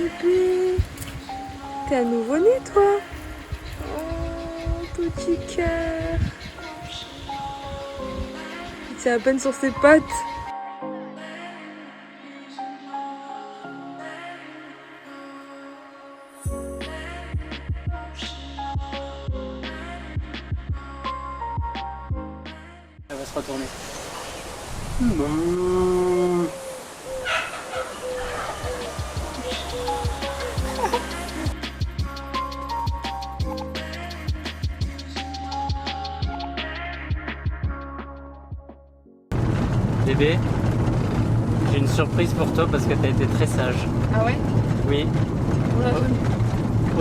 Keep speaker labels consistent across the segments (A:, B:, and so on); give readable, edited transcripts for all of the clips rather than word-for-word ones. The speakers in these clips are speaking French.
A: bébé. T'es un nouveau-né, toi? Oh, petit cœur. Il tient à peine sur ses pattes.
B: Elle va se retourner. Bébé, j'ai une surprise pour toi parce que tu as été très sage.
A: Ah ouais?
B: Oui.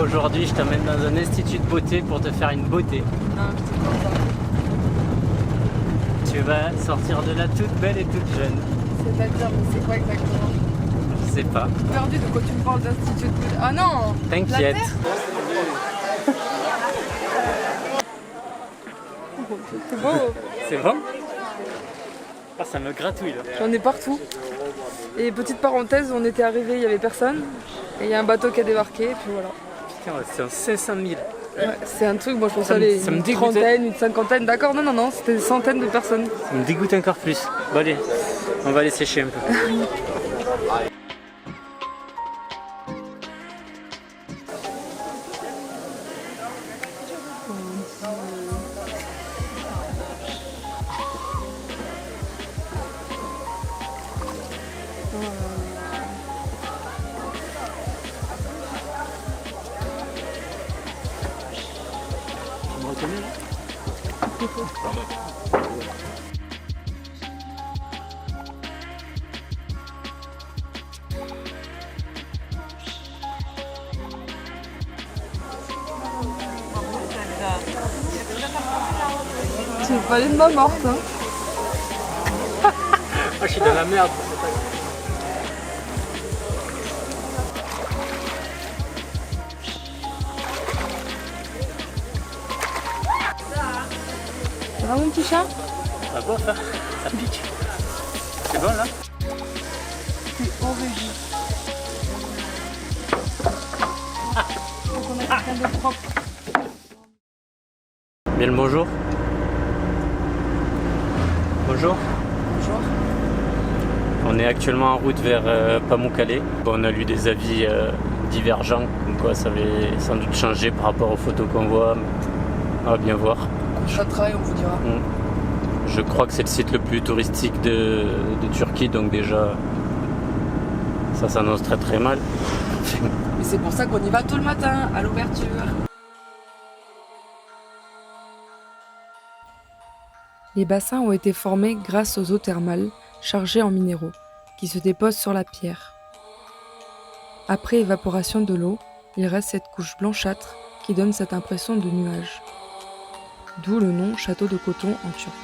B: Aujourd'hui, je t'emmène dans un institut de beauté pour te faire une beauté.
A: Non, je te crois pas.
B: Tu vas sortir de là toute belle et toute jeune.
A: C'est-à-dire, mais c'est quoi exactement?
B: Je sais pas.
A: Perdu de quoi tu me parles d'institut de beauté. Ah non!
B: T'inquiète.
A: C'est beau.
B: C'est bon? Ah, ça me gratouille là.
A: J'en ai partout. Et petite parenthèse, on était arrivés, il y avait personne. Et il y a un bateau qui a débarqué, et puis voilà.
B: Putain, c'est un 500 000.
A: Ouais, c'est un truc, moi je pensais
B: Ça me-
A: aller
B: ça me
A: une
B: dégoûtait.
A: trentaine, une cinquantaine, d'accord, non, c'était des centaines de personnes.
B: Ça me dégoûte encore plus. Bon allez, on va aller sécher un peu. Tu me reconnais là?
A: Tu veux pas aller de ma morte, hein?
B: Ah, je suis dans la merde.
A: Ça va mon petit chat?
B: Ça va ça? Ça pique. C'est bon là?
A: C'est horrible. Faut qu'on ait quelqu'un de propre.
B: Bien le bonjour. Bonjour.
A: Bonjour.
B: On est actuellement en route vers Pamukkale. Bon, on a lu des avis divergents, comme quoi ça avait sans doute changé par rapport aux photos qu'on voit. On va bien voir.
A: Ça travaille, on vous dira.
B: Je crois que c'est le site le plus touristique de Turquie, donc déjà ça s'annonce très très mal.
A: Mais c'est pour ça qu'on y va tout le matin, à l'ouverture. Les bassins ont été formés grâce aux eaux thermales chargées en minéraux qui se déposent sur la pierre. Après évaporation de l'eau, il reste cette couche blanchâtre qui donne cette impression de nuage. D'où le nom château de coton en turc.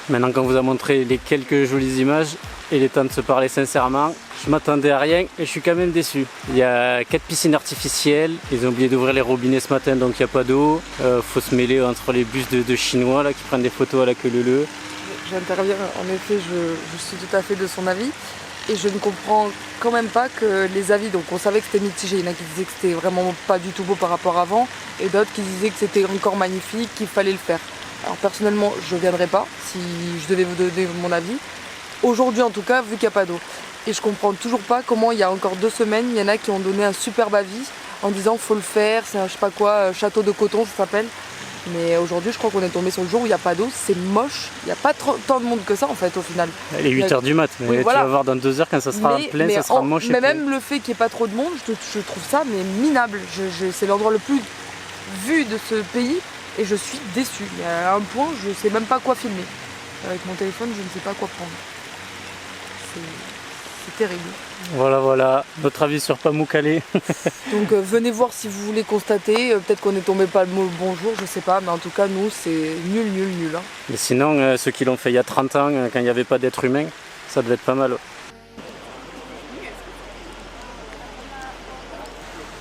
B: Maintenant qu'on vous a montré les quelques jolies images, et il est temps de se parler sincèrement. Je m'attendais à rien et je suis quand même déçu. Il y a 4 piscines artificielles, ils ont oublié d'ouvrir les robinets ce matin donc il n'y a pas d'eau. Faut se mêler entre les bus de Chinois là, qui prennent des photos à la queue leu-leu.
A: J'interviens, en effet, je suis tout à fait de son avis. Et je ne comprends quand même pas que les avis, donc on savait que c'était mitigé, il y en a qui disaient que c'était vraiment pas du tout beau par rapport à avant, et d'autres qui disaient que c'était encore magnifique, qu'il fallait le faire. Alors personnellement, je ne viendrai pas si je devais vous donner mon avis. Aujourd'hui en tout cas, vu qu'il n'y a pas d'eau. Et je comprends toujours pas comment il y a encore 2 semaines, il y en a qui ont donné un superbe avis en disant faut le faire, c'est un je sais pas quoi, château de coton ça s'appelle. Mais aujourd'hui, je crois qu'on est tombé sur le jour où il n'y a pas d'eau, c'est moche, il n'y a pas tant de monde que ça en fait au final.
B: Il est 8h du mat, mais oui, voilà. Tu vas voir dans 2 heures quand ça sera plein, ça sera moche.
A: Mais même le fait qu'il n'y ait pas trop de monde, je trouve ça mais minable. C'est l'endroit le plus vu de ce pays et je suis déçue. Mais à un point, je ne sais même pas quoi filmer. Avec mon téléphone, je ne sais pas quoi prendre. C'est terrible.
B: Voilà, notre avis sur Pamukkale.
A: Donc venez voir si vous voulez constater, peut-être qu'on est tombé pas le bonjour, je sais pas, mais en tout cas nous c'est nul. Hein.
B: Mais sinon, ceux qui l'ont fait il y a 30 ans, quand il n'y avait pas d'être humain, ça devait être pas mal.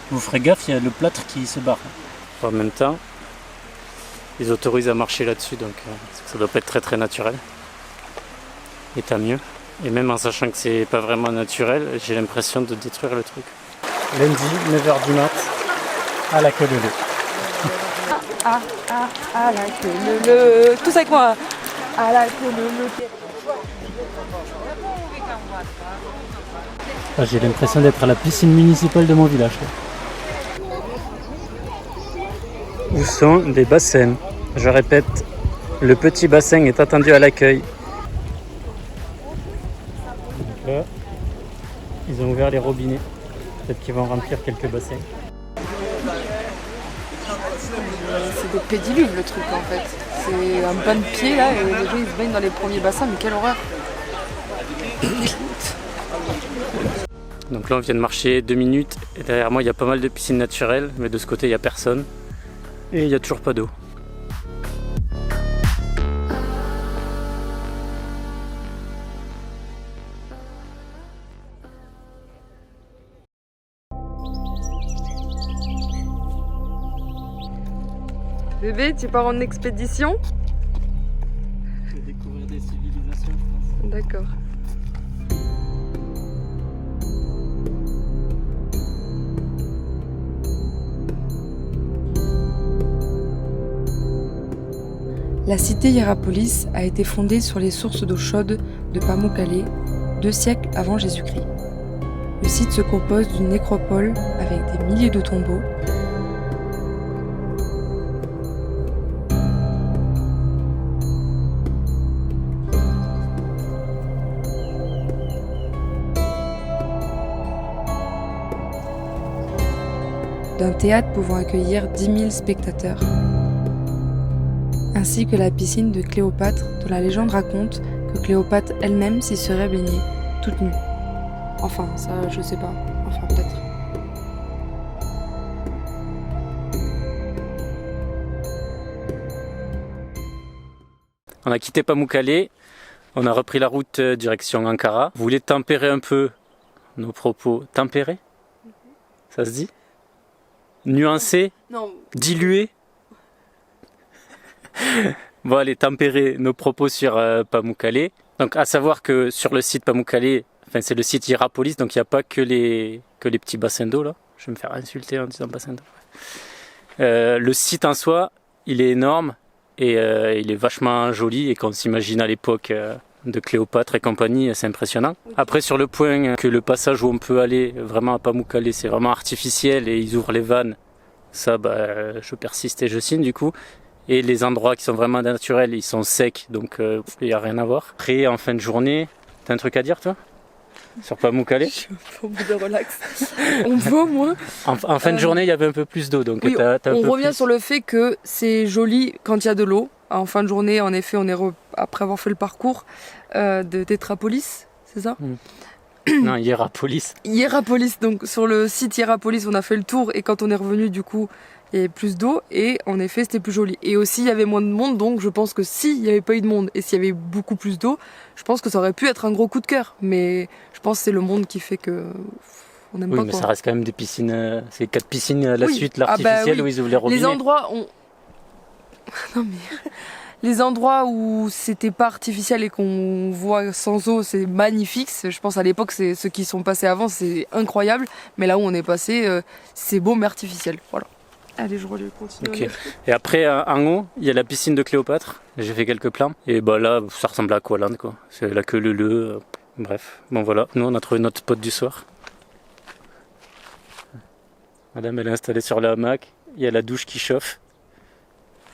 B: Vous ferez gaffe, il y a le plâtre qui se barre. En même temps, ils autorisent à marcher là-dessus, donc ça doit pas être très naturel. Et tant mieux. Et même en sachant que c'est pas vraiment naturel, j'ai l'impression de détruire le truc. Lundi, 9h du mat, à la queue leu-leu.
A: À la queue leu-leu. Tous avec moi. À la queue leu-leu.
B: J'ai l'impression d'être à la piscine municipale de mon village. Où sont les bassins? Je répète, le petit bassin est attendu à l'accueil. Là, ils ont ouvert les robinets. Peut-être qu'ils vont remplir quelques bassins.
A: C'est des pédiluves le truc en fait. C'est un bain de pied là et les gens ils se baignent dans les premiers bassins, mais quelle horreur.
B: Donc là on vient de marcher 2 minutes et derrière moi il y a pas mal de piscines naturelles, mais de ce côté il n'y a personne. Et il n'y a toujours pas d'eau.
A: Bébé, tu pars en expédition?
B: Je vais découvrir des civilisations.
A: D'accord. La cité Hiérapolis a été fondée sur les sources d'eau chaude de Pamukkale 2 siècles avant Jésus-Christ. Le site se compose d'une nécropole avec des milliers de tombeaux, d'un théâtre pouvant accueillir 10 000 spectateurs, ainsi que la piscine de Cléopâtre dont la légende raconte que Cléopâtre elle-même s'y serait baignée, toute nue. Enfin, ça je sais pas, enfin peut-être.
B: On a quitté Pamukkale, on a repris la route direction Ankara. Vous voulez tempérer un peu nos propos? Tempérer? Ça se dit? Nuancer?
A: Non.
B: Diluer? Bon, allez, tempérer nos propos sur Pamukkale. Donc, à savoir que sur le site Pamukkale, enfin, c'est le site Hiérapolis, donc il n'y a pas que les petits bassins d'eau là. Je vais me faire insulter en disant bassin d'eau. Le site en soi, il est énorme et il est vachement joli. Et quand on s'imagine à l'époque de Cléopâtre et compagnie, c'est impressionnant. Après, sur le point que le passage où on peut aller vraiment à Pamukkale, c'est vraiment artificiel et ils ouvrent les vannes, ça, je persiste et je signe du coup. Et les endroits qui sont vraiment naturels, ils sont secs, donc il n'y a rien à voir. Après, en fin de journée, t'as un truc à dire toi? Sur Pamukkale?
A: Je suis au bout de relax. On voit moins.
B: En fin de journée, il y avait un peu plus d'eau, donc
A: oui, on revient sur le fait que c'est joli quand il y a de l'eau. En fin de journée, en effet, on est après avoir fait le parcours de Tétrapolis, c'est ça?
B: Non, Hiérapolis.
A: Hiérapolis, donc sur le site Hiérapolis, on a fait le tour et quand on est revenu, du coup, il y avait plus d'eau et en effet c'était plus joli. Et aussi il y avait moins de monde, donc je pense que s'il n'y avait pas eu de monde et s'il y avait beaucoup plus d'eau, je pense que ça aurait pu être un gros coup de cœur. Mais je pense que c'est le monde qui fait que on n'aime pas
B: mais
A: quoi.
B: ça reste quand même des piscines, c'est 4 piscines à la
A: Oui.
B: suite, l'artificiel
A: Oui.
B: où ils ouvrent les robinets.
A: Les endroits non mais les endroits où c'était pas artificiel et qu'on voit sans eau, c'est magnifique. Je pense à l'époque, c'est ceux qui sont passés avant, c'est incroyable. Mais là où on est passé, c'est beau mais artificiel. Voilà. Allez, je continue.
B: Ok. Et après, en haut, il y a la piscine de Cléopâtre. J'ai fait quelques plans. Et bah là, ça ressemble à Aqualand, quoi. C'est la queue leu. Bref, bon voilà. Nous, on a trouvé notre spot du soir. Madame, elle est installée sur le hamac. Il y a la douche qui chauffe.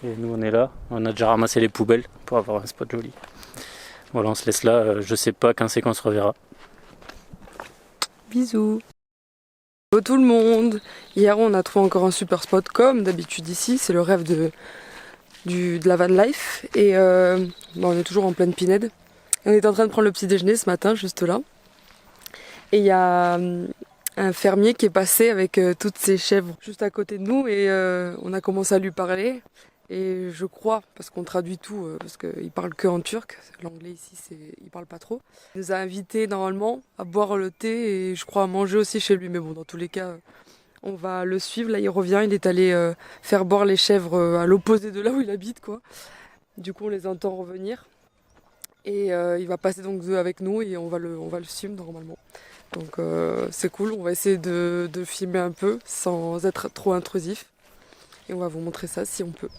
B: Et nous, on est là. On a déjà ramassé les poubelles pour avoir un spot joli. Voilà, on se laisse là. Je sais pas quand c'est qu'on se reverra.
A: Bisous. Hello tout le monde. Hier, on a trouvé encore un super spot comme d'habitude ici. C'est le rêve de la van life. Et on est toujours en pleine Pinède. Et on est en train de prendre le petit déjeuner ce matin, juste là. Et il y a un fermier qui est passé avec toutes ses chèvres juste à côté de nous. Et on a commencé à lui parler. Et je crois, parce qu'on traduit tout, parce qu'il parle que en turc, l'anglais ici, il parle pas trop. Il nous a invités normalement à boire le thé et je crois à manger aussi chez lui. Mais bon, dans tous les cas, on va le suivre. Là, il revient, il est allé faire boire les chèvres à l'opposé de là où il habite, quoi. Du coup, on les entend revenir. Et il va passer donc avec nous et on va le suivre normalement. Donc c'est cool, on va essayer de filmer un peu sans être trop intrusif. Et on va vous montrer ça si on peut.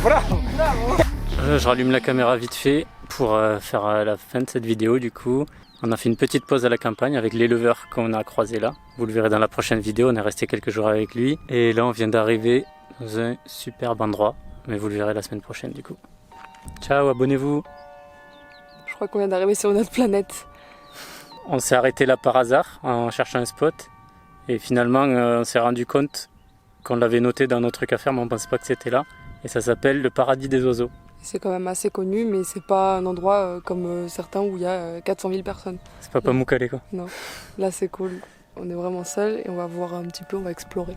C: Bravo.
B: Je rallume la caméra vite fait pour faire la fin de cette vidéo du coup. On a fait une petite pause à la campagne avec l'éleveur qu'on a croisé là. Vous le verrez dans la prochaine vidéo, on est resté quelques jours avec lui. Et là on vient d'arriver dans un superbe endroit. Mais vous le verrez la semaine prochaine du coup. Ciao, abonnez-vous.
A: Je crois qu'on vient d'arriver sur notre planète.
B: On s'est arrêté là par hasard en cherchant un spot. Et finalement on s'est rendu compte qu'on l'avait noté dans notre truc à faire mais on ne pensait pas que c'était là. Et ça s'appelle le paradis des oiseaux.
A: C'est quand même assez connu, mais c'est pas un endroit comme certains où il y a 400 000 personnes.
B: C'est pas Pamukkale quoi.
A: Non, là c'est cool. On est vraiment seul et on va voir un petit peu, on va explorer.